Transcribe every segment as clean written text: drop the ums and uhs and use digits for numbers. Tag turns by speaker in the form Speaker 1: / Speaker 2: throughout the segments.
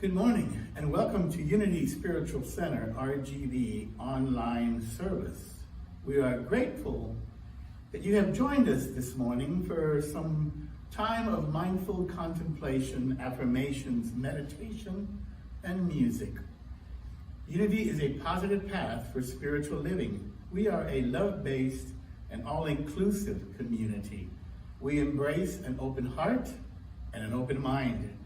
Speaker 1: Good morning and welcome to Unity Spiritual Center, RGB online service. We are grateful that you have joined us this morning for some time of mindful contemplation, affirmations, meditation, and music. Unity is a positive path for spiritual living. We are a love-based and all-inclusive community. We embrace an open heart and an open mind.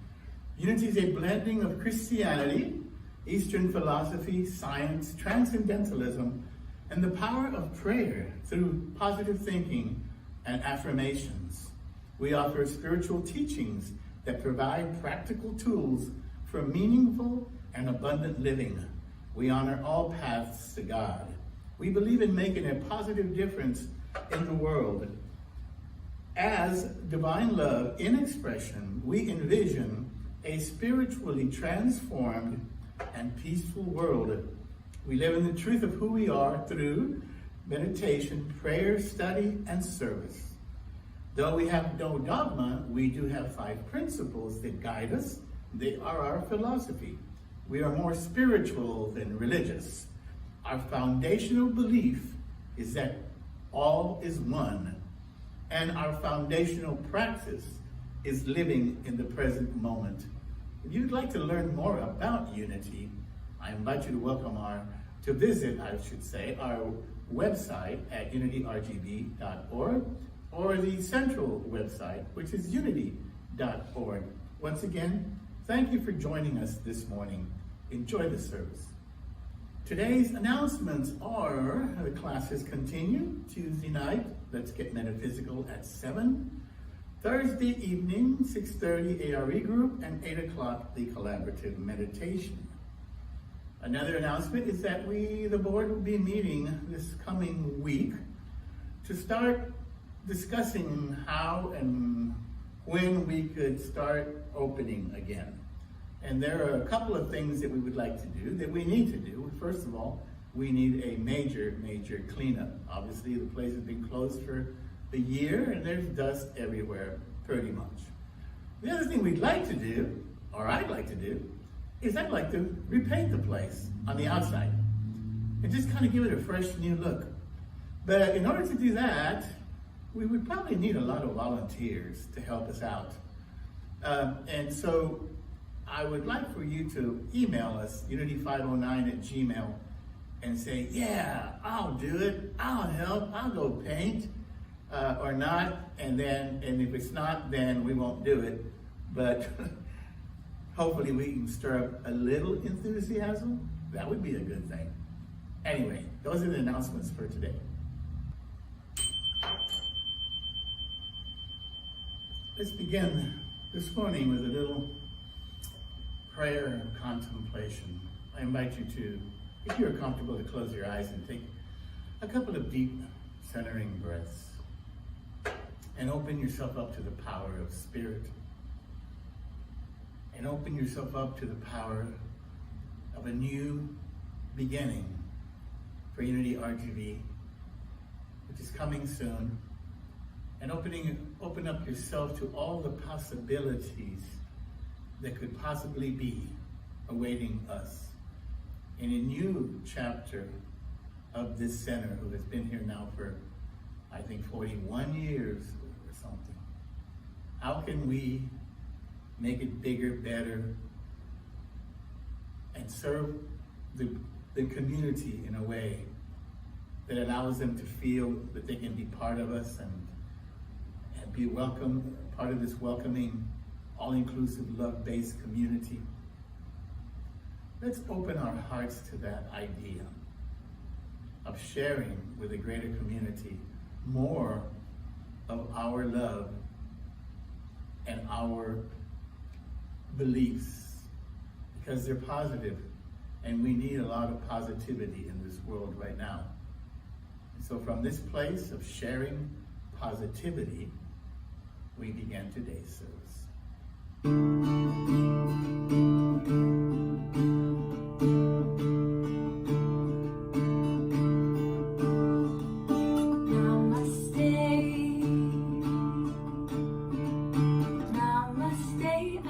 Speaker 1: Unity is a blending of Christianity, Eastern philosophy, science, transcendentalism, and the power of prayer through positive thinking and affirmations. We offer spiritual teachings that provide practical tools for meaningful and abundant living. We honor all paths to God. We believe in making a positive difference in the world. As divine love in expression, we envision a spiritually transformed and peaceful world. We live in the truth of who we are through meditation, prayer, study, and service. Though we have no dogma, we do have 5 principles that guide us. They are our philosophy. We are more spiritual than religious. Our foundational belief is that all is one, and our foundational practice is living in the present moment. If you'd like to learn more about Unity, I invite you to visit our website at unityrgb.org or the central website, which is unity.org. Once again, thank you for joining us this morning. Enjoy the service. Today's announcements are the classes continue. Tuesday night, Let's Get Metaphysical at 7. Thursday evening, 6:30 ARE group, and 8 o'clock the collaborative meditation. Another announcement is that the board will be meeting this coming week to start discussing how and when we could start opening again. And there are a couple of things that we would like to do, that we need to do. First of all, we need a major cleanup. Obviously, the place has been closed for a year and there's dust everywhere, pretty much. The other thing we'd like to do, or I'd like to do, is I'd like to repaint the place on the outside and just kind of give it a fresh new look. But in order to do that, we would probably need a lot of volunteers to help us out. And so I would like for you to email us, unity509@gmail, and say, yeah, I'll do it, I'll help, I'll go paint, or not, and if it's not, then we won't do it. But hopefully we can stir up a little enthusiasm. That would be a good thing. Anyway, those are the announcements for today. Let's begin this morning with a little prayer of contemplation. I invite you to, if you're comfortable, to close your eyes and take a couple of deep centering breaths and open yourself up to the power of spirit, and open yourself up to the power of a new beginning for Unity RGB, which is coming soon, and open up yourself to all the possibilities that could possibly be awaiting us in a new chapter of this center, who has been here now for, I think, 41 years or something. How can we make it bigger, better, and serve the community in a way that allows them to feel that they can be part of us and be welcome, part of this welcoming, all-inclusive, love-based community? Let's open our hearts to that idea of sharing with a greater community more of our love and our beliefs, because they're positive, and we need a lot of positivity in this world right now. And so from this place of sharing positivity, we began today's service.
Speaker 2: Namaste, I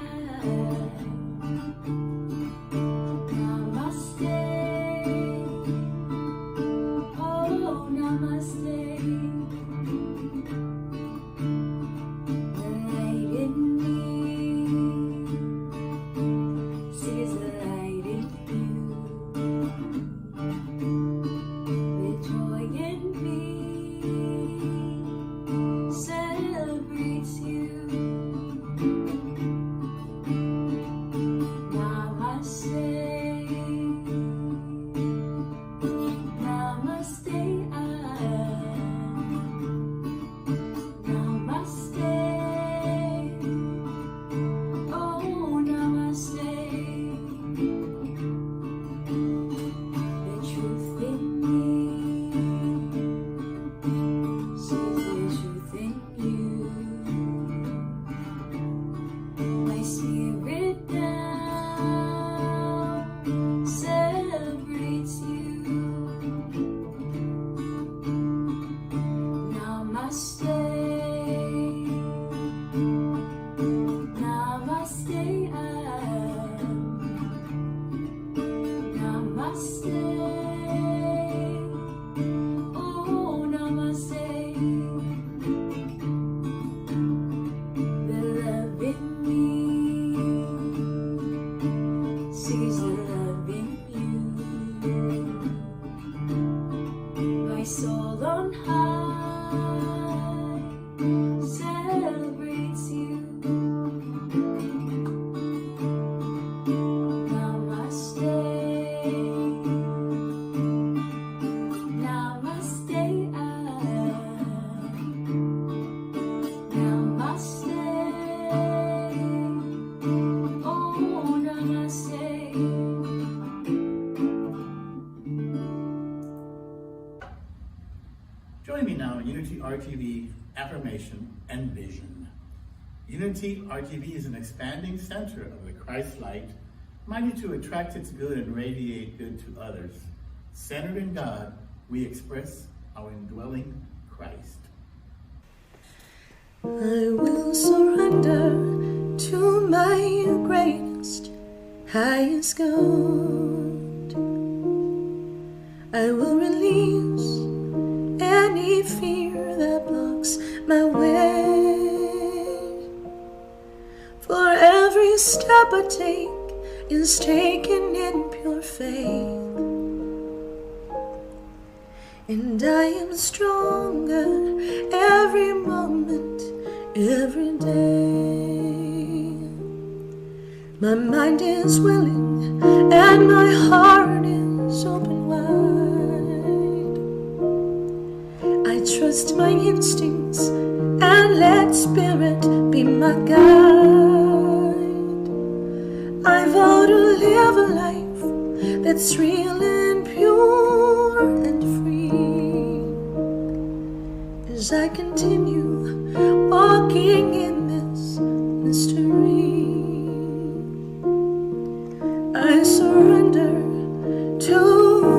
Speaker 1: RGB affirmation and vision. Unity RGB is an expanding center of the Christ light, mighty to attract its good and radiate good to others. Centered in God, we express our indwelling Christ.
Speaker 2: I will surrender to my greatest, highest good. I will release any fear that blocks my way. For every step I take is taken in pure faith. And I am stronger every moment, every day. My mind is willing and my heart is open wide. I trust my instincts and let spirit be my guide. I vow to live a life that's real and pure and free, as I continue walking in this mystery. I surrender to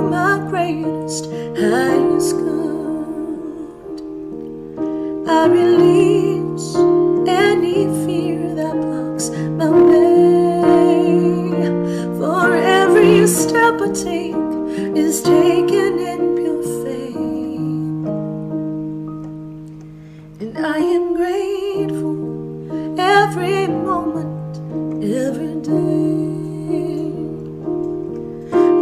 Speaker 2: my greatest, highest good. I release any fear that blocks my way. For every step I take is taken in pure faith. And I am grateful every moment, every day.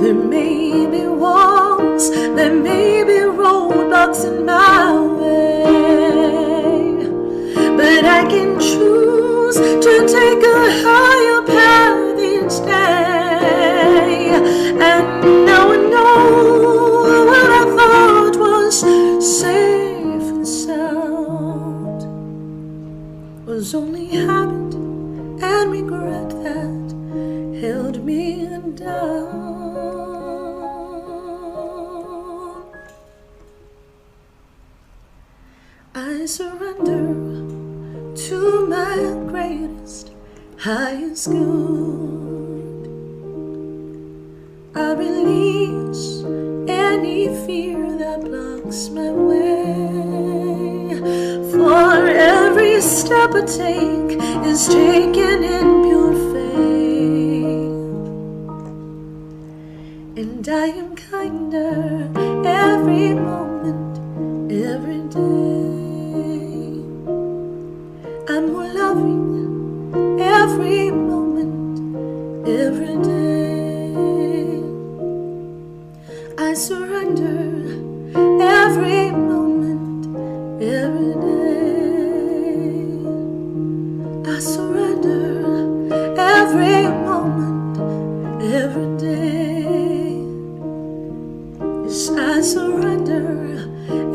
Speaker 2: There may be walls, there may be roadblocks in my way, but I can choose to take a higher path each day. And now I know what I thought was safe and sound was only habit and regret that held me down. I surrender to my greatest, highest good. I release any fear that blocks my way. For every step I take is taken in pure faith. And I am kinder every moment, every day. I'm more loving every moment, every day. I surrender every moment, every day. I surrender every moment, every day. Yes, I surrender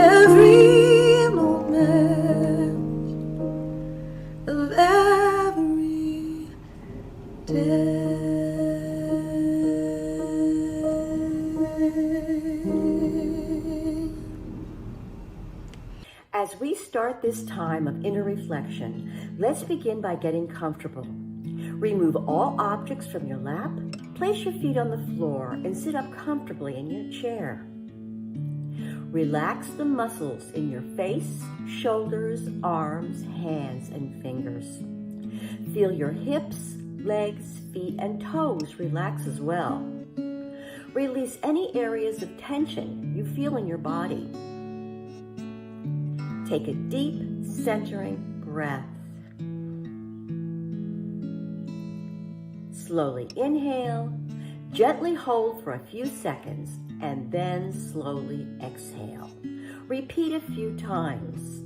Speaker 2: every moment of every day.
Speaker 3: As we start this time of inner reflection, let's begin by getting comfortable. Remove all objects from your lap, place your feet on the floor, and sit up comfortably in your chair. Relax the muscles in your face, shoulders, arms, hands, and fingers. Feel your hips, legs, feet, and toes relax as well. Release any areas of tension you feel in your body. Take a deep, centering breath. Slowly inhale, gently hold for a few seconds, and then slowly exhale. Repeat a few times.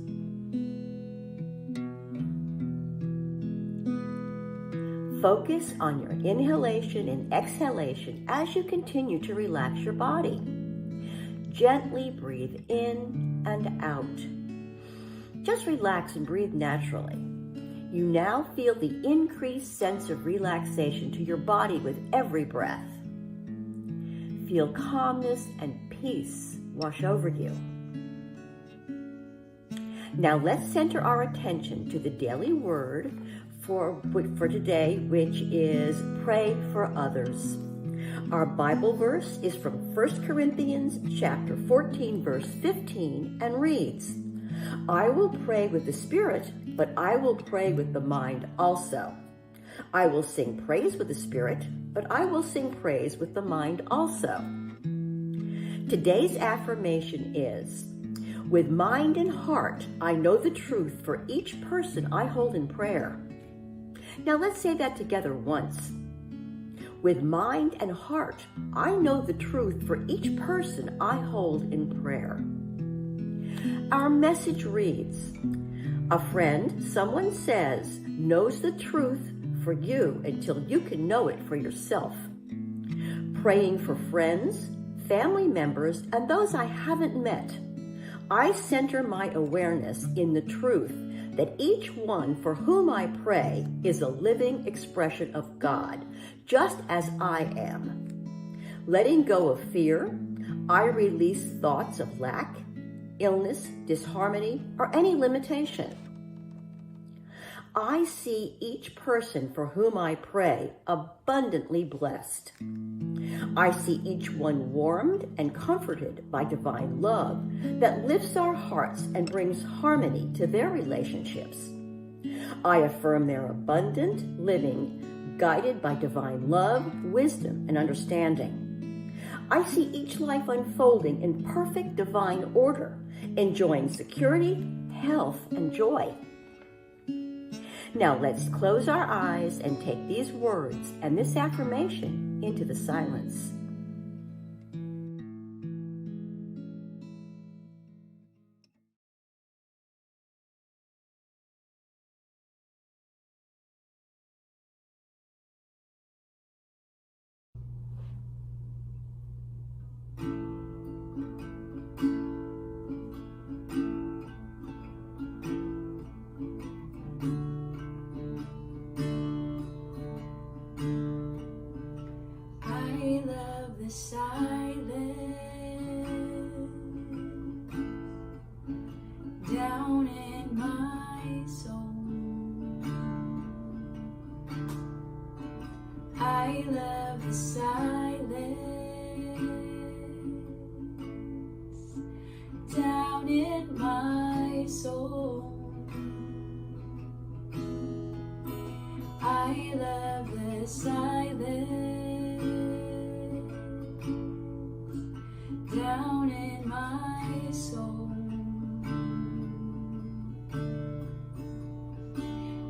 Speaker 3: Focus on your inhalation and exhalation as you continue to relax your body. Gently breathe in and out. Just relax and breathe naturally. You now feel the increased sense of relaxation to your body with every breath. Feel calmness and peace wash over you. Now let's center our attention to the daily word for today, which is pray for others. Our Bible verse is from 1 Corinthians chapter 14, verse 15, and reads, I will pray with the Spirit, but I will pray with the mind also. I will sing praise with the Spirit, but I will sing praise with the mind also. Today's affirmation is, with mind and heart, I know the truth for each person I hold in prayer. Now let's say that together once. With mind and heart, I know the truth for each person I hold in prayer. Our message reads, a friend, someone says, knows the truth for you until you can know it for yourself. Praying for friends, family members, and those I haven't met, I center my awareness in the truth that each one for whom I pray is a living expression of God, just as I am. Letting go of fear, I release thoughts of lack, illness, disharmony, or any limitation. I see each person for whom I pray abundantly blessed. I see each one warmed and comforted by divine love that lifts our hearts and brings harmony to their relationships. I affirm their abundant living, guided by divine love, wisdom, and understanding. I see each life unfolding in perfect divine order, enjoying security, health, and joy. Now let's close our eyes and take these words and this affirmation into the silence.
Speaker 2: I love the silence down in my soul. I love the silence down in my soul. I love the silence down in my soul,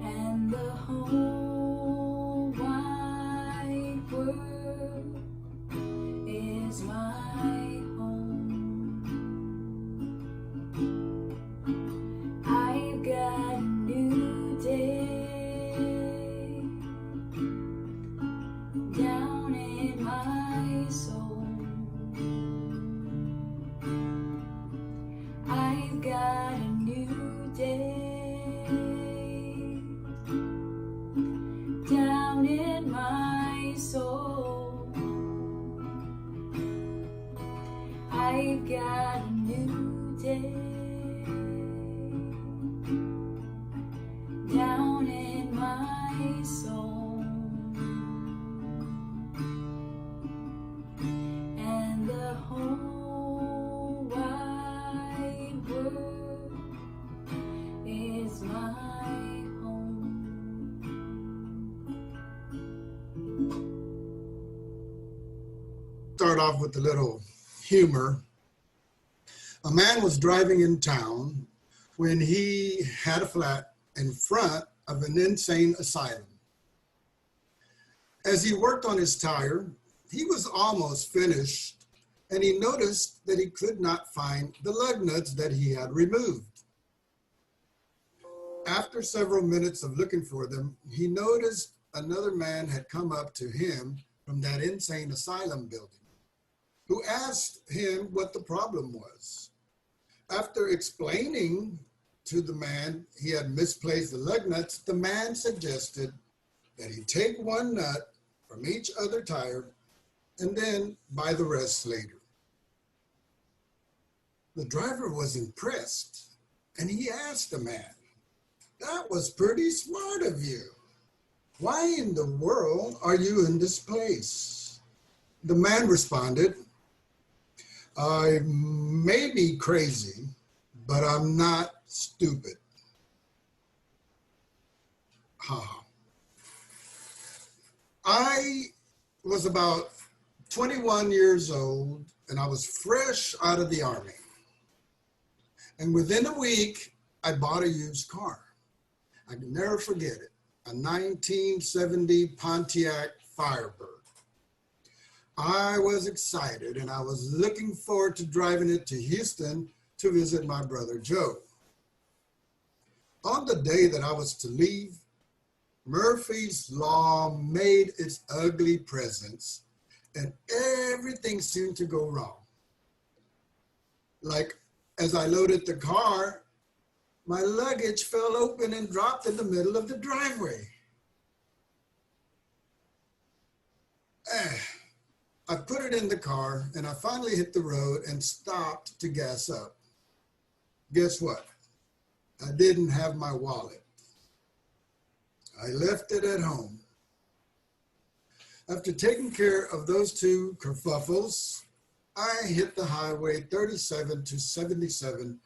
Speaker 2: and the whole wide world is my home. I've got a new day down in my soul. I've got a new day down in my soul. I've got a new day down in my soul, and the whole wide world is my home.
Speaker 4: Start off with a little humor. A man was driving in town when he had a flat in front of an insane asylum. As he worked on his tire, he was almost finished, and he noticed that he could not find the lug nuts that he had removed. After several minutes of looking for them, he noticed another man had come up to him from that insane asylum building, who asked him what the problem was. After explaining to the man he had misplaced the lug nuts, the man suggested that he take one nut from each other tire and then buy the rest later. The driver was impressed And he asked the man, "That was pretty smart of you. Why in the world are you in this place?" The man responded, "I may be crazy, but I'm not stupid." I was about 21 years old, and I was fresh out of the Army. And within a week, I bought a used car. I can never forget it. A 1970 Pontiac Firebird. I was excited, and I was looking forward to driving it to Houston to visit my brother Joe. On the day that I was to leave, Murphy's Law made its ugly presence, and everything seemed to go wrong. Like, as I loaded the car, my luggage fell open and dropped in the middle of the driveway. I put it in the car, and I finally hit the road and stopped to gas up. Guess what? I didn't have my wallet. I left it at home. After taking care of those two kerfuffles, I hit the highway 37 to 77,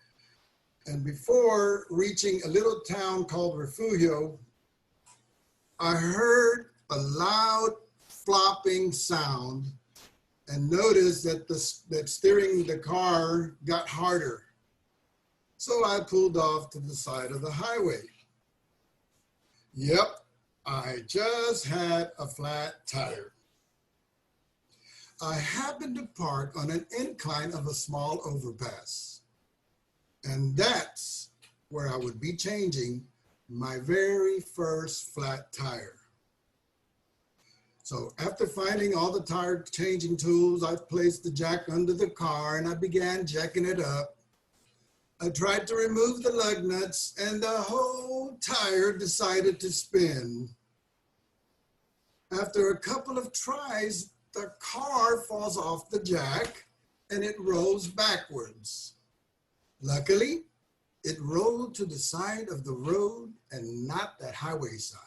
Speaker 4: and before reaching a little town called Refugio, I heard a loud flopping sound and noticed that steering the car got harder. So I pulled off to the side of the highway. Yep, I just had a flat tire. I happened to park on an incline of a small overpass. And that's where I would be changing my very first flat tire. So after finding all the tire changing tools, I placed the jack under the car and I began jacking it up. I tried to remove the lug nuts and the whole tire decided to spin. After a couple of tries, the car falls off the jack and it rolls backwards. Luckily, it rolled to the side of the road and not the highway side.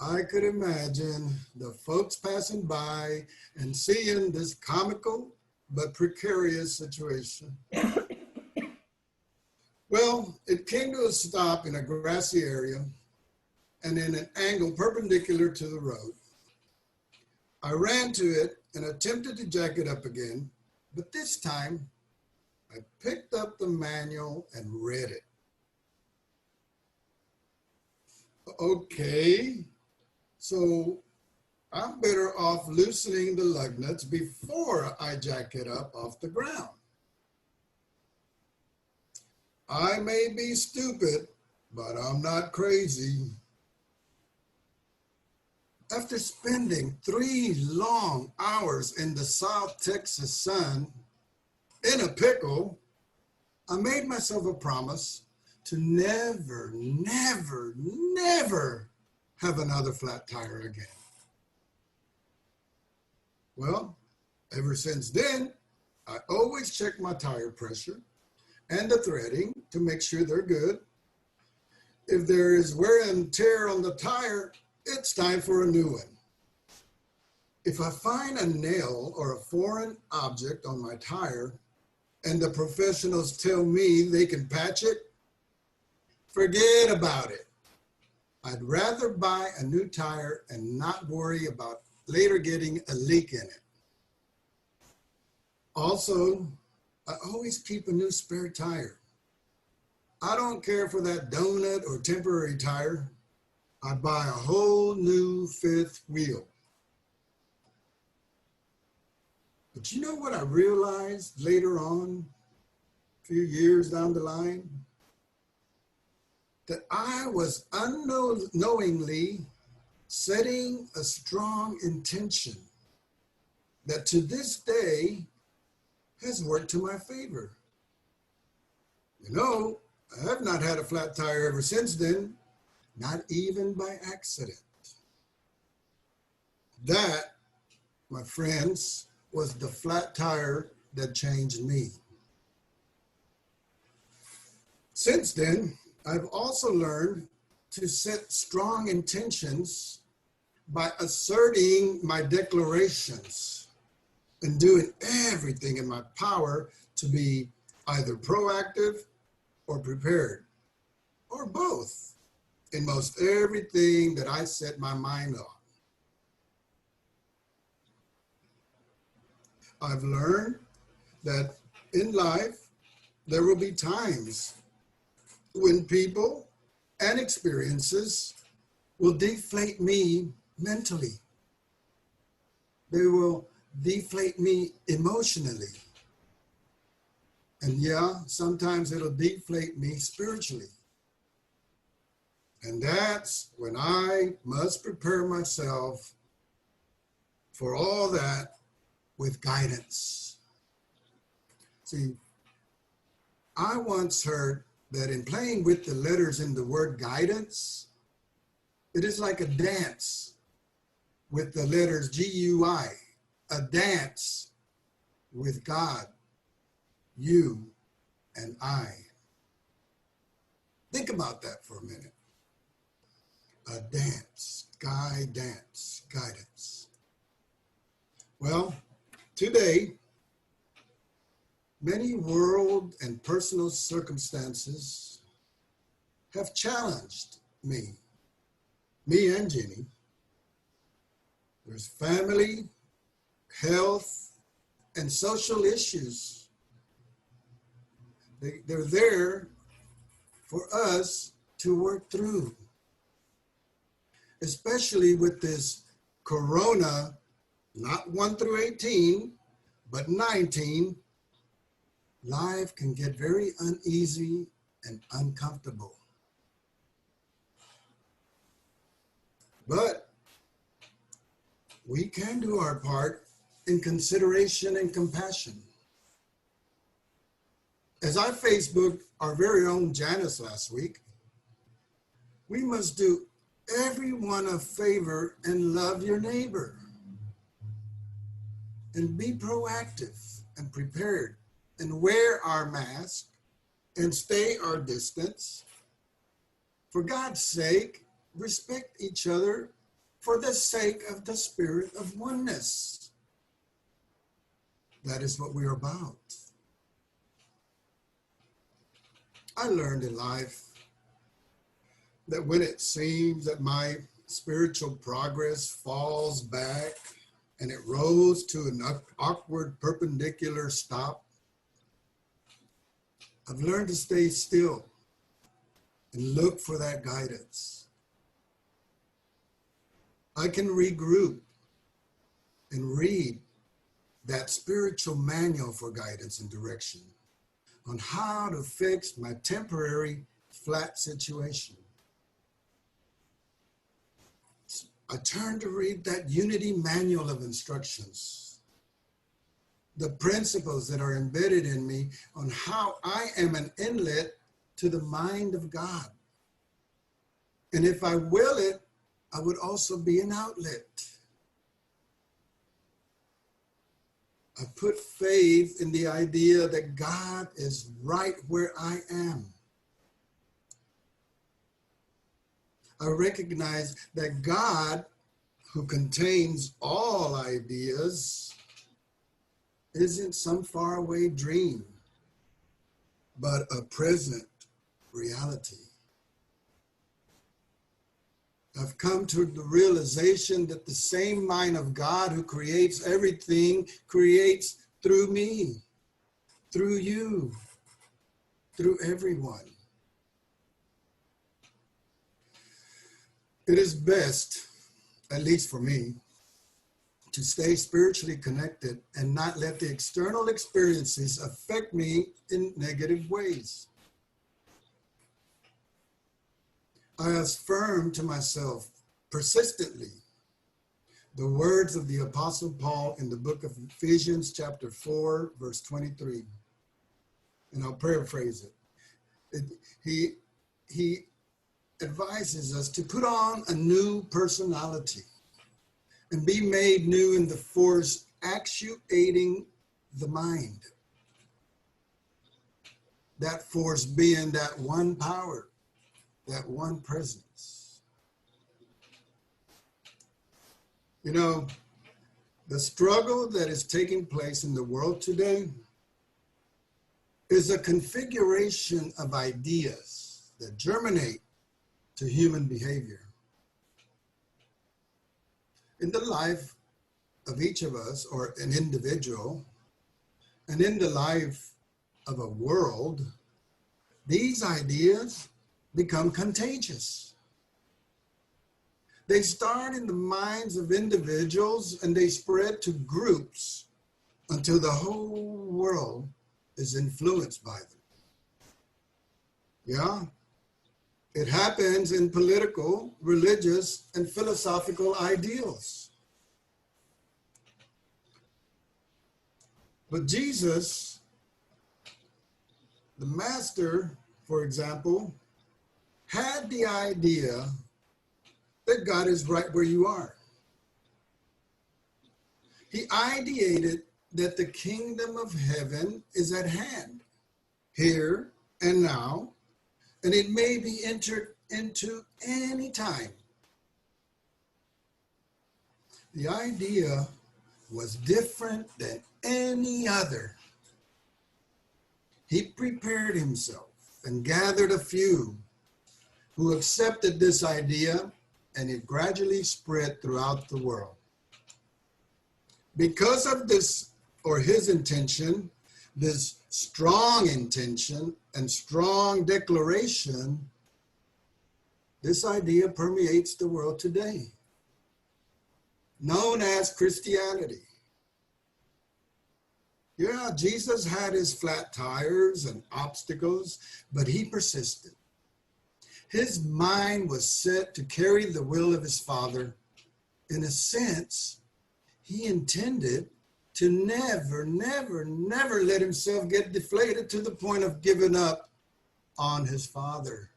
Speaker 4: I could imagine the folks passing by and seeing this comical but precarious situation. Well, it came to a stop in a grassy area and in an angle perpendicular to the road. I ran to it and attempted to jack it up again, but this time I picked up the manual and read it. Okay, so I'm better off loosening the lug nuts before I jack it up off the ground. I may be stupid, but I'm not crazy. After spending 3 long hours in the South Texas sun, in a pickle, I made myself a promise to never, never, never have another flat tire again. Well, ever since then, I always check my tire pressure and the threading to make sure they're good. If there is wear and tear on the tire, it's time for a new one. If I find a nail or a foreign object on my tire and the professionals tell me they can patch it, forget about it. I'd rather buy a new tire and not worry about later getting a leak in it. Also, I always keep a new spare tire. I don't care for that donut or temporary tire. I buy a whole new 5th wheel. But you know what I realized later on, a few years down the line? That I was unknowingly setting a strong intention that to this day has worked to my favor. You know, I have not had a flat tire ever since then, not even by accident. That, my friends, was the flat tire that changed me. Since then, I've also learned to set strong intentions by asserting my declarations and doing everything in my power to be either proactive or prepared, or both, in most everything that I set my mind on. I've learned that in life, there will be times when people and experiences will deflate me mentally. They will deflate me emotionally. And yeah, sometimes it'll deflate me spiritually. And that's when I must prepare myself for all that with guidance. See, I once heard that in playing with the letters in the word guidance, it is like a dance with the letters G-U-I, a dance with God, you, and I. Think about that for a minute. A dance, guidance. Well, today, many world and personal circumstances have challenged me and Jenny. There's family, health, and social issues. They're there for us to work through, especially with this corona, not 1 through 18, but 19. Life can get very uneasy and uncomfortable. But we can do our part in consideration and compassion. As I Facebooked our very own Janice last week, we must do everyone a favor and love your neighbor. And be proactive and prepared and wear our mask and stay our distance. For God's sake, respect each other for the sake of the spirit of oneness. That is what we're about. I learned in life that when it seems that my spiritual progress falls back and it rose to an awkward perpendicular stop, I've learned to stay still and look for that guidance. I can regroup and read that spiritual manual for guidance and direction on how to fix my temporary flat situation. I turn to read that unity manual of instructions, the principles that are embedded in me on how I am an inlet to the mind of God. And if I will it, I would also be an outlet. I put faith in the idea that God is right where I am. I recognize that God, who contains all ideas, isn't some faraway dream, but a present reality. I've come to the realization that the same mind of God who creates everything creates through me, through you, through everyone. It is best, at least for me, to stay spiritually connected and not let the external experiences affect me in negative ways. I affirm to myself persistently the words of the Apostle Paul in the book of Ephesians chapter 4, verse 23. And I'll paraphrase it. He advises us to put on a new personality and be made new in the force actuating the mind. that force being that one power, that one presence. You know, the struggle that is taking place in the world today is a configuration of ideas that germinate to human behavior. In the life of each of us, or an individual, and in the life of a world, these ideas become contagious. They start in the minds of individuals and they spread to groups until the whole world is influenced by them. Yeah, it happens in political, religious, and philosophical ideals. But Jesus, the master, for example, had the idea that God is right where you are. He ideated that the kingdom of heaven is at hand, here and now, and it may be entered into any time. The idea was different than any other. He prepared himself and gathered a few who accepted this idea, and it gradually spread throughout the world. Because of this, or his intention, this strong intention and strong declaration, this idea permeates the world today, known as Christianity. Yeah, Jesus had his flat tires and obstacles, but he persisted. His mind was set to carry the will of his Father. In a sense, he intended to never let himself get deflated to the point of giving up on his Father.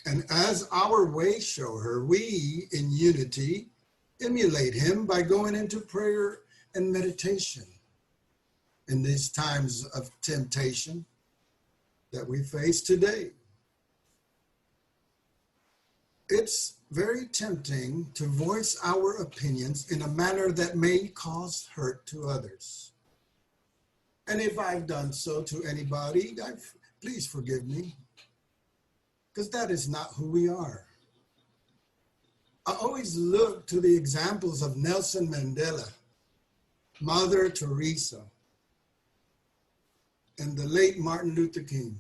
Speaker 4: And as our way shower, we in unity emulate him by going into prayer and meditation in these times of temptation that we face today. It's very tempting to voice our opinions in a manner that may cause hurt to others. And if I've done so to anybody, please forgive me, because that is not who we are. I always look to the examples of Nelson Mandela, Mother Teresa, and the late Martin Luther King,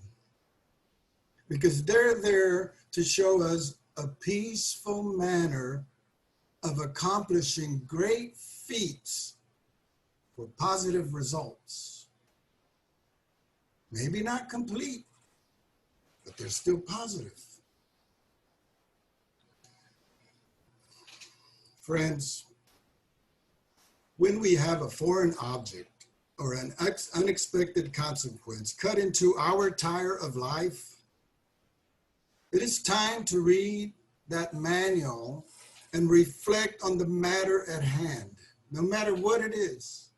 Speaker 4: because they're there to show us a peaceful manner of accomplishing great feats for positive results. Maybe not complete, but they're still positive. Friends, when we have a foreign object or an unexpected consequence cut into our tire of life, it is time to read that manual and reflect on the matter at hand, no matter what it is.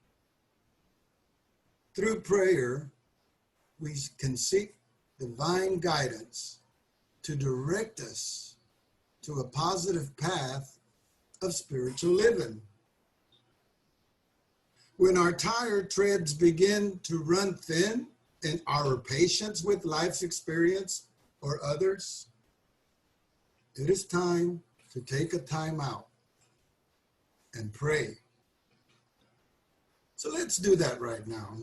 Speaker 4: Through prayer, we can seek divine guidance to direct us to a positive path of spiritual living. When our tired threads begin to run thin in our patience with life's experience or others, it is time to take a time out and pray. So let's do that right now.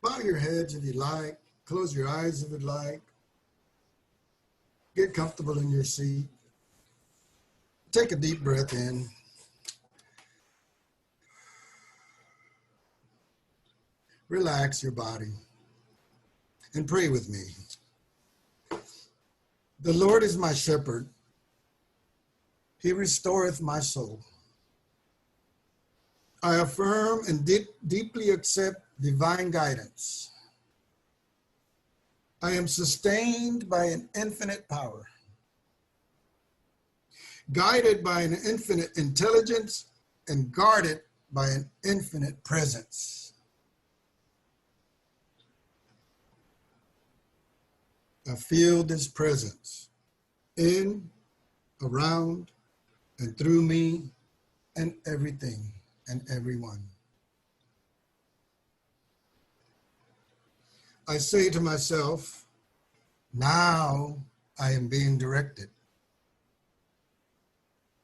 Speaker 4: Bow your heads if you like. Close your eyes if you'd like. Get comfortable in your seat. Take a deep breath in. Relax your body and pray with me. The Lord is my shepherd. He restoreth my soul. I affirm and deeply accept divine guidance. I am sustained by an infinite power, guided by an infinite intelligence, and guarded by an infinite presence. I feel this presence in, around, and through me and everything and everyone. I say to myself, now I am being directed.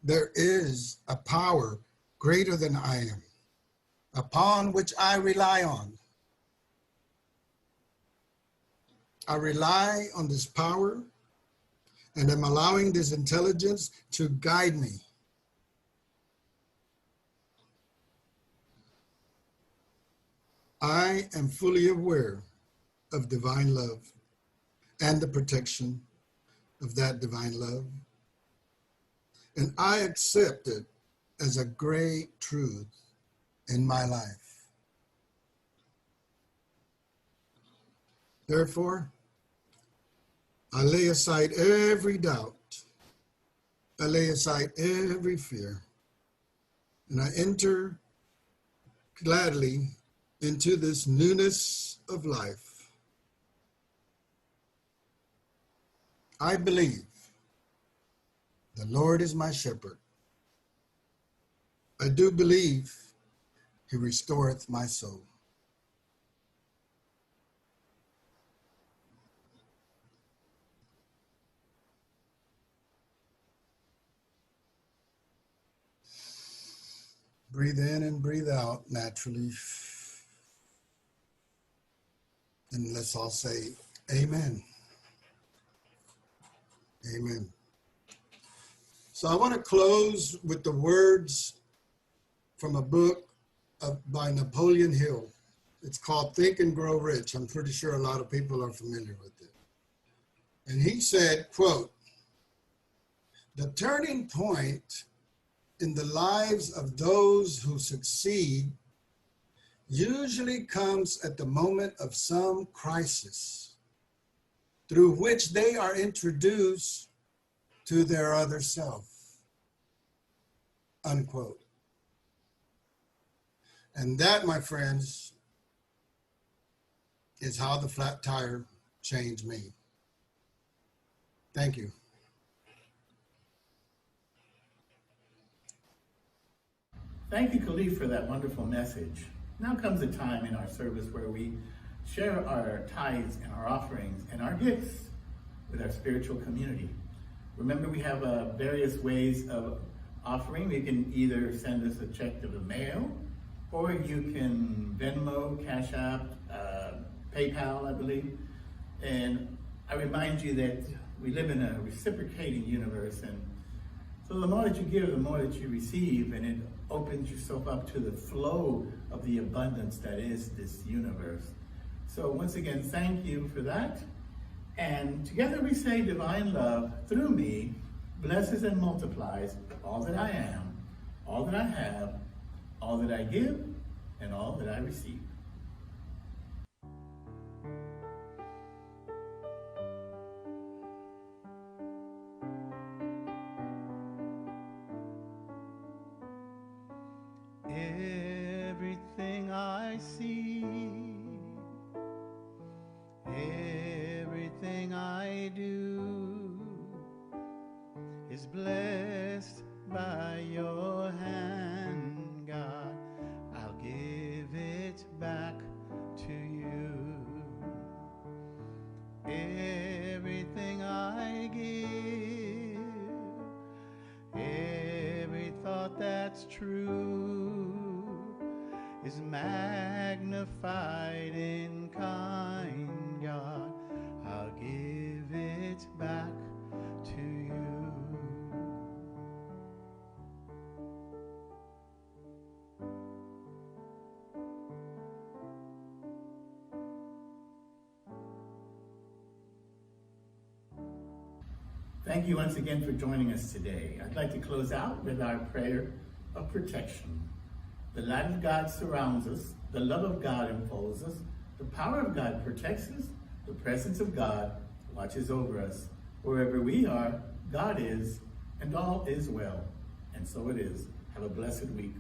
Speaker 4: There is a power greater than I am, upon which I rely on. I rely on this power and am allowing this intelligence to guide me. I am fully aware of divine love and the protection of that divine love. And I accept it as a great truth in my life. Therefore, I lay aside every doubt. I lay aside every fear. And I enter gladly into this newness of life. I believe the Lord is my shepherd. I do believe he restoreth my soul. Breathe in and breathe out naturally. And let's all say amen. Amen. So I want to close with the words from a book by Napoleon Hill. It's called Think and Grow Rich. I'm pretty sure a lot of people are familiar with it. And he said, quote, "The turning point in the lives of those who succeed usually comes at the moment of some crisis through which they are introduced to their other self," unquote. And that, my friends, is how the flat tire changed me. Thank you.
Speaker 1: Thank you, Khalif, for that wonderful message. Now comes a time in our service where we share our tithes and our offerings and our gifts with our spiritual community. Remember, we have various ways of offering. You can either send us a check to the mail, or you can Venmo, Cash App, PayPal, I believe. And I remind you that we live in a reciprocating universe, and so the more that you give, the more that you receive, and it opens yourself up to the flow of the abundance that is this universe. So once again, thank you for that. And together we say, divine love through me blesses and multiplies all that I am, all that I have, all that I give, and all that I receive.
Speaker 5: Everything I see, everything I do is blessed by your hand, God. I'll give it back to you. Everything I give, every thought that's true is magnified in kind, God. I'll give it back to you.
Speaker 1: Thank you once again for joining us today. I'd like to close out with our prayer of protection. The light of God surrounds us, the love of God enfolds us, the power of God protects us, the presence of God watches over us. Wherever we are, God is, and all is well. And so it is. Have a blessed week.